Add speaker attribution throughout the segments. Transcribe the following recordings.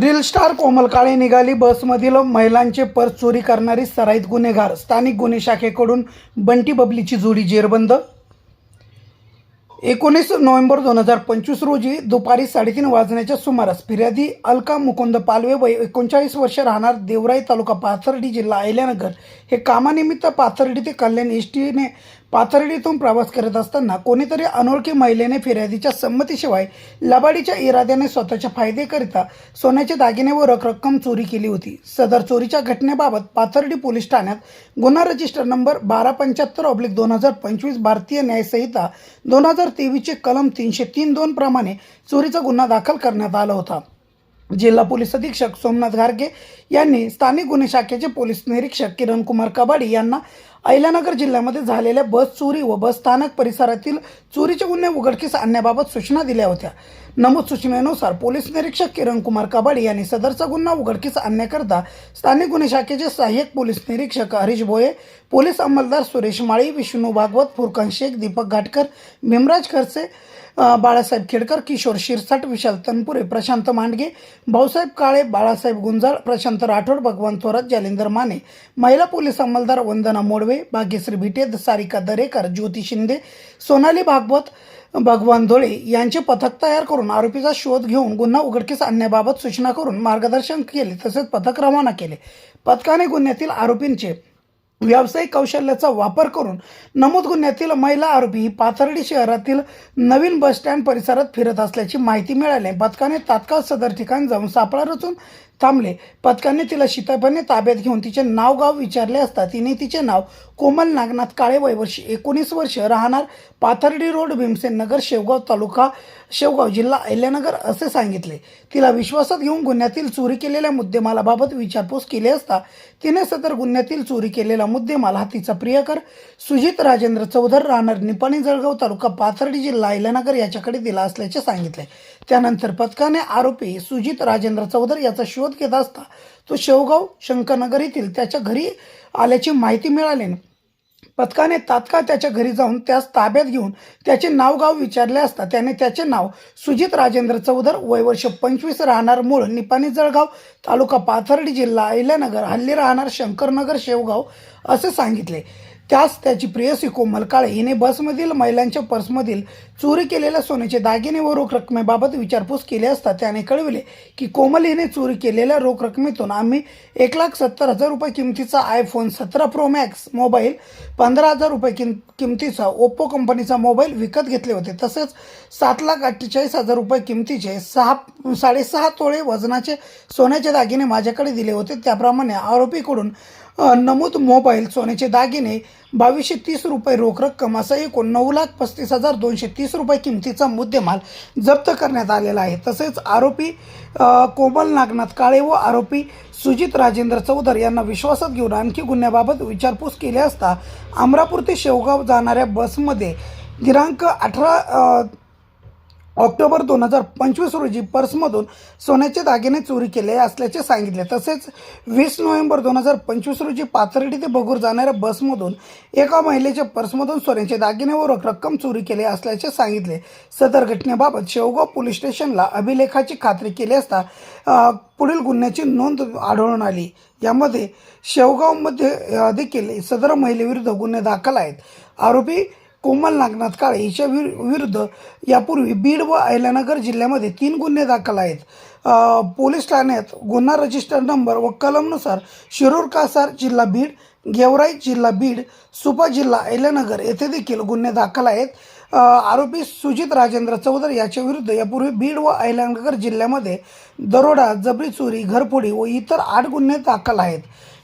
Speaker 1: Reel star कोमल काळे निघाली बसमधील महिलांचे पर्स चोरी करणारी सराईत गुन्हेगार. स्थानिक गुन्हे शाखेकडून बंटी बबलीची जोडी जेरबंद. 19 नोव्हेंबर 2025 रोजी दुपारी 3:30 वाजण्याच्या सुमारास फिर्यादी अलका मुकुंद पालवे वय 39 वर्ष, राहणार देवराई, तालुका पाथर्डी, जिल्हा अहिल्यानगर हे कामानिमित्त पाथर्डी ते कल्याण एसटीने पाथर्डीतून प्रवास करत असताना कोणीतरी अनोळखी महिलेने फिर्यादीच्या संमतीशिवाय लबाडीच्या इराद्याने स्वतःच्या फायदेकरिता सोन्याचे दागिने व रक्कम चोरी केली होती. सदर चोरीच्या घटनेबाबत पाथर्डी पोलीस ठाण्यात गुन्हा रजिस्टर नंबर 1275/2025 भारतीय न्यायसंहिता 2023 चे कलम 303(2) प्रमाणे चोरीचा गुन्हा दाखल करण्यात आला होता. जिल्हा पोलीस अधीक्षक सोमनाथ घारगे यांनी स्थानिक गुन्हे शाखेचे पोलीस निरीक्षक किरण कुमार कबाडी यांना अहिल्यानगर जिल्ह्यामध्ये झालेल्या बस चोरी व बस स्थानक परिसरातील चोरीचे गुन्हे उघडकीस आणण्याबाबत सूचना दिल्या होत्या. नमूद सूचनेनुसार पोलीस निरीक्षक किरण कुमार कबाडी यांनी सदरचा गुन्हा उघडकीस आणण्याकरता स्थानिक गुन्हे शाखेचे सहाय्यक पोलीस निरीक्षक हरीश भोये, पोलीस अंमलदार सुरेश माळी, विष्णू भागवत, फुरकान शेख, दीपक घाटकर, भीमराज खरसे, बाळासाहेब खेडकर, किशोर शिरसाट, विशाल तनपुरे, प्रशांत मांडगे, भाऊसाहेब काळे, बाळासाहेब गुंजाळ, प्रशांत राठोड, भगवान थोरात, जालिंदर माने, महिला पोलीस अंमलदार वंदना मोडवे, भाग्यश्री भिटे, सारिका दरेकर, ज्योती शिंदे, सोनाली भागवत, भगवान धोळे यांचे पथक तयार करून आरोपीचा शोध घेऊन गुन्हा उघडकीस आणण्याबाबत सूचना करून मार्गदर्शन केले. तसेच पथक रवाना केले. पथकाने गुन्ह्यातील आरोपींचे व्यावसायिक कौशल्याचा वापर करून नमूद गुन्ह्यातील महिला आरोपी ही पाथर्डी शहरातील नवीन बस स्टँड परिसरात फिरत असल्याची माहिती मिळाली. पथकाने तात्काळ सदर ठिकाण जाऊन सापळा रचून थांबले. पथकाने तिला शिताफाने ताब्यात घेऊन तिचे नाव गाव विचारले असता तिने तिचे नाव कोमल नागनाथ काळे वय 19 वर्ष, राहणार पाथर्डी रोड, भीमसेन नगर, शेवगाव, तालुका शेवगाव, जिल्हा अहिल्यानगर असे सांगितले. तिला विश्वासात घेऊन गुन्ह्यातील चोरी केलेल्या मुद्देमालाबाबत विचारपूस केली असता तिने सदर गुन्ह्यातील चोरी केलेला मुद्देमाल हा तिचा प्रियकर सुजित राजेंद्र चौधर, राहणार निपाणी, जळगाव, तालुका पाथर्डी, जिल्हा अहिल्यानगर याच्याकडे दिला असल्याचे सांगितले. त्यानंतर पथकाने आरोपी सुजित राजेंद्र चौधर याचा शोध घेत असता तो शेवगाव शंकरनगर येथील त्याच्या घरी आल्याची माहिती मिळाली. पथकाने तात्काळ त्याच्या घरी जाऊन त्यास ताब्यात घेऊन त्याचे नाव गाव विचारले असता त्याने त्याचे नाव सुजित राजेंद्र चौधर वय 25, राहणार मूळ निपाणी, जळगाव, तालुका पाथर्डी, जिल्हा अहिल्यानगर, हल्ली राहणार शंकरनगर, शेवगाव असे सांगितले. त्यास त्याची प्रेयसी कोमल काळे हिने बसमधील महिलांच्या पर्समधील चोरी केलेल्या सोन्याचे दागिने व रोख रकमेबाबत विचारपूस केली असता त्याने कळविले की कोमल हिने चोरी केलेल्या रोख रकमेतून आम्ही 1,70,000 रुपये किमतीचा आयफोन 17 प्रो मॅक्स मोबाईल, 15,000 रुपये किमतीचा ओप्पो कंपनीचा मोबाईल विकत घेतले होते. तसेच 7,48,000 रुपये किमतीचे 6.5 तोळे वजनाचे सोन्याचे दागिने माझ्याकडे दिले होते. त्याप्रमाणे आरोपीकडून नमूद मोबाईल, सोन्याचे दागिने, 2,230 रुपये रोख रक्कम असा एकूण 9,35,230 रुपये किमतीचा मुद्देमाल जप्त करण्यात आलेला आहे. तसेच आरोपी कोमल नागनाथ काळे व आरोपी सुजित राजेंद्र चौधर यांना विश्वासात घेऊन आणखी गुन्ह्याबाबत विचारपूस केली असता अमरापूर ते शेवगाव जाणाऱ्या बसमध्ये दिनांक 18 ऑक्टोबर 2025 रोजी पर्समधून सोन्याचे दागिने चोरी केले असल्याचे सांगितले. तसेच 20 नोव्हेंबर 2025 रोजी पाथर्डी ते बगूर जाणाऱ्या बसमधून एका महिलेच्या पर्समधून सोन्याचे दागिने व रोख रक्कम चोरी केले असल्याचे सांगितले. सदर घटनेबाबत शेवगाव पोलीस स्टेशनला अभिलेखाची खात्री केली असता पुढील गुन्ह्याची नोंद आढळून आली. यामध्ये शेवगावमध्ये देखील सदर महिलेविरुद्ध गुन्हे दाखल आहेत. आरोपी कोमल नागनाथ काळे हिच्या विरुद्ध यापूर्वी बीड व अहिल्यानगर जिल्ह्यामध्ये 3 गुन्हे दाखल आहेत. पोलीस ठाण्यात गुन्हा रजिस्टर नंबर व कलमनुसार शिरूर कासार जिल्हा बीड, गेवराई जिल्हा बीड, सुपा जिल्हा अहिल्यानगर येथे देखील गुन्हे दाखल आहेत. आरोपी सुजित राजेंद्र चौधर याच्या विरुद्ध यापूर्वी बीड व अहिल्यानगर जिल्ह्यामध्ये दरोडा, जबरी चोरी, घरफोडी व इतर 8 गुन्हे दाखल आहेत.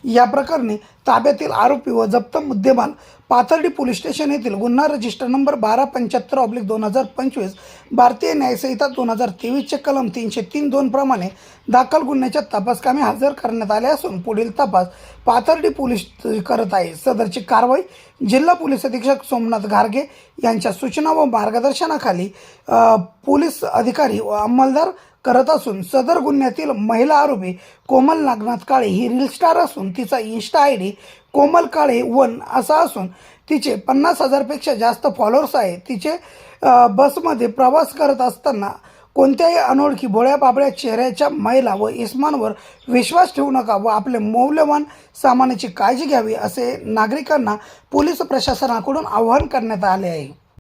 Speaker 1: या प्रकरणी ताब्यातील आरोपी व जप्त मुद्देमाल पाथर्डी पोलीस स्टेशन येथील गुन्हा रजिस्टर नंबर 1275/2025 भारतीय न्यायसंहिता 2023 चे कलम 303(2) प्रमाणे दाखल गुन्ह्याच्या तपासकामी हजर करण्यात आले असून पुढील तपास पाथर्डी पोलीस करत आहे. सदरची कारवाई जिल्हा पोलीस अधीक्षक सोमनाथ घारगे यांच्या सूचना व मार्गदर्शनाखाली पोलीस अधिकारी व अंमलदार करत असून सदर गुन्ह्यातील महिला आरोपी कोमल नागनाथ काळे ही रील स्टार असून तिचा इन्स्टा ID कोमल काळे 1 असा असून तिचे 50,000 पेक्षा जास्त फॉलोअर्स आहे. तिचे बसमध्ये प्रवास करत असताना कोणत्याही अनोळखी भोळ्या बाबळ्या चेहऱ्याच्या महिला व इस्मांवर विश्वास ठेवू नका व आपले मौल्यवान सामानाची काळजी घ्यावी असे नागरिकांना पोलीस प्रशासनाकडून आवाहन करण्यात आले आहे.